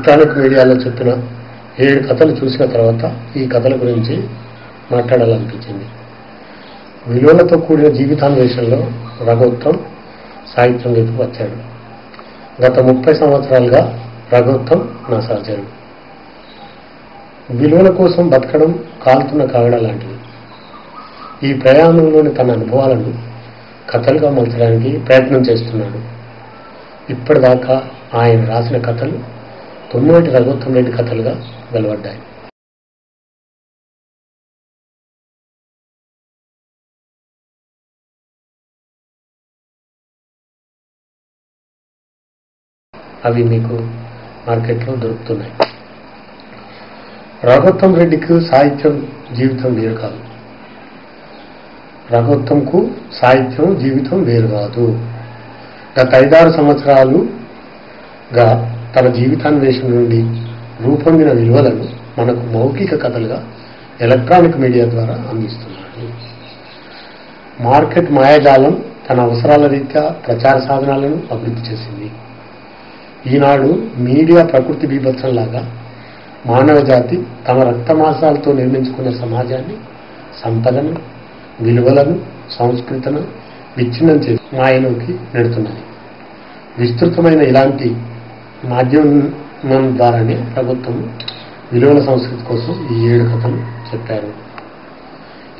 Electronic మీడియాలో చెప్పిన 7 కథలు చూసిన తర్వాత ఈ కథల గురించి మాట్లాడాలనిపించింది. విలువలతో కూడిన జీవితాన్వేషణలో రఘోత్తమ్ సాహిత్యం వైపు వచ్చాడు. గత 30 సంవత్సరాలుగా రఘోత్తమ్ నా సహచరుడు. విలువల కోసం బతకడం కాలుతున్న కాగడ లాంటిది. ఈ ప్రయాణంలోని తన అనుభవాలను కథలుగా మలచడానికి ప్రయత్నం చేస్తున్నాడు. ఇప్పటిదాకా ఆయన రాసిన కథలు తొమ్మిది రఘోత్తమ్ రెడ్డి కథలుగా వెలువడ్డాయి. అవి మీకు మార్కెట్లో దొరుకుతున్నాయి. రఘోత్తమ్ రెడ్డికి సాహిత్యం జీవితం వేరు కాదు. రఘోత్తమ్కు సాహిత్యం జీవితం వేరు కాదు. గత 5-6 సంవత్సరాలుగా తన జీవితాన్వేషణ నుండి రూపొందిన విలువలను మనకు మౌఖిక కథలుగా ఎలక్ట్రానిక్ మీడియా ద్వారా అందిస్తున్నాడు. మార్కెట్ మాయాజాలం తన అవసరాల రీత్యా ప్రచార సాధనాలను అభివృద్ధి చేసింది. ఈనాడు మీడియా ప్రకృతి బీభత్సంలాగా మానవ జాతి తమ రక్తమాసాలతో నిర్మించుకున్న సమాజాన్ని, సంపదను, విలువలను, సంస్కృతిని విచ్ఛిన్నం చేసి మాయలోకి నెడుతున్నది. విస్తృతమైన ఇలాంటి మాధ్యమం ద్వారానే ప్రభుత్వం విలువల సంస్కృతి కోసం ఈ 7 కథలు చెప్పారు.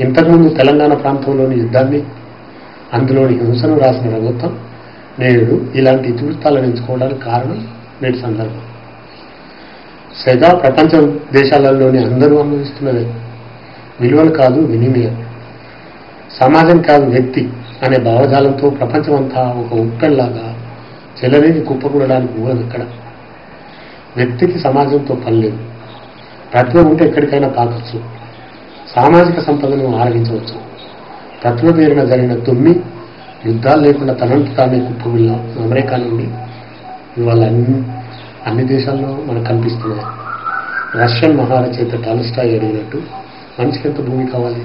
ఇంతకుముందు తెలంగాణ ప్రాంతంలోని యుద్ధాన్ని, అందులోని హింసను రాసిన ప్రభుత్వం నేడు ఇలాంటి ఇతివృత్తాలను ఎంచుకోవడానికి కారణం నేటి సందర్భం. సదా ప్రపంచ దేశాలలోని అందరూ అనుభవిస్తున్నదే విలువలు కాదు, వినిమయం. సమాజం కాదు, వ్యక్తి అనే భావజాలంతో ప్రపంచమంతా ఒక ఉప్పెల్లాగా చెలరేగి కుప్పకూడడానికి మూలం ఎక్కడ? వ్యక్తికి సమాజంతో పని లేదు. ప్రతిభ ఉంటే ఎక్కడికైనా పాకచ్చు. సామాజిక సంపదను ఆరగించవచ్చు. ప్రతిభ పేరున జరిగిన యుద్ధాలు లేకుండా తనంత తానే కుప్పగుళ్ళ అమెరికా నుండి ఇవాళ అన్ని దేశాల్లో మనకు కనిపిస్తున్నాయి. రష్యన్ మహారచయిత టాల్స్టాయ్ అడిగినట్టు మనిషికి ఎంత భూమి కావాలి?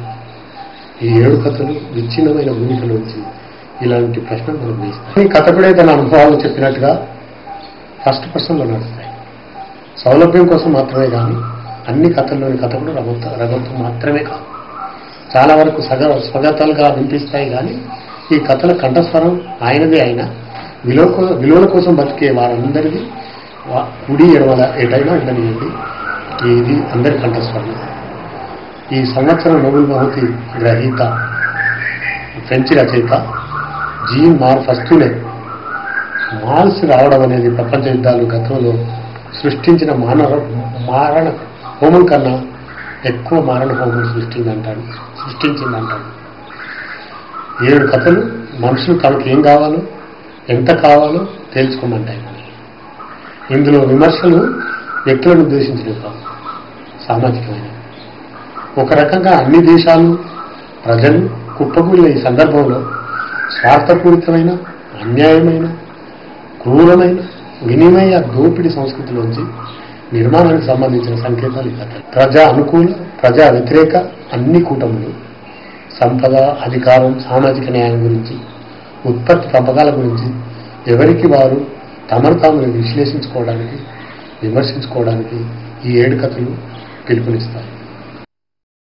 ఈ 7 కథలు విచ్ఛిన్నమైన భూమిక నుంచి ఇలాంటి ప్రశ్నలు మనకు వేస్తాయి. ఈ కథకుడే తన అనుభవాలు చెప్పినట్టుగా ఫస్ట్ పర్సన్లో నడుస్తాయి. సౌలభ్యం కోసం మాత్రమే కానీ అన్ని కథల్లోని కథకుడు రఘోత్తమ్ మాత్రమే కాదు. చాలా వరకు స్వగతాలుగా వినిపిస్తాయి కానీ ఈ కథల కంఠస్వరం ఆయనదే. అయినా విలువల కోసం బతికే వారందరిది కుడి ఎడవల ఎటైనా ఉండనియండి, ఇది అందరి కంఠస్వరం. ఈ సంవత్సరం నోబెల్ బహుమతి గ్రహీత ఫ్రెంచ్ రచయిత జీన్ మార్ఫస్తూనే మాల్స్ రావడం అనేది ప్రపంచ యుద్ధాలు గతంలో సృష్టించిన మారణ హోమం కన్నా ఎక్కువ మారణ హోమం సృష్టించిందంటాడు. 7 కథలు మనుషులు తమకు ఏం కావాలో, ఎంత కావాలో తెలుసుకోమంటాయి. ఇందులో విమర్శలు వ్యక్తులను ఉద్దేశించినవి కావు, సామాజికమైన. ఒక రకంగా అన్ని దేశాలు, ప్రజలు కుప్పకూలిన ఈ సందర్భంలో స్వార్థపూరితమైన, అన్యాయమైన, క్రూరమైన వినిమయ దోపిడీ సంస్కృతిలోంచి నిర్మాణానికి సంబంధించిన సంకేతాలు ఈ కథ. ప్రజా అనుకూల, ప్రజా వ్యతిరేక అన్ని కూటములు సంపద, అధికారం, సామాజిక న్యాయం గురించి, ఉత్పత్తి పంపకాల గురించి ఎవరికి వారు తమను తాము విశ్లేషించుకోవడానికి, విమర్శించుకోవడానికి ఈ 7 కథలు పిలుపునిస్తాయి.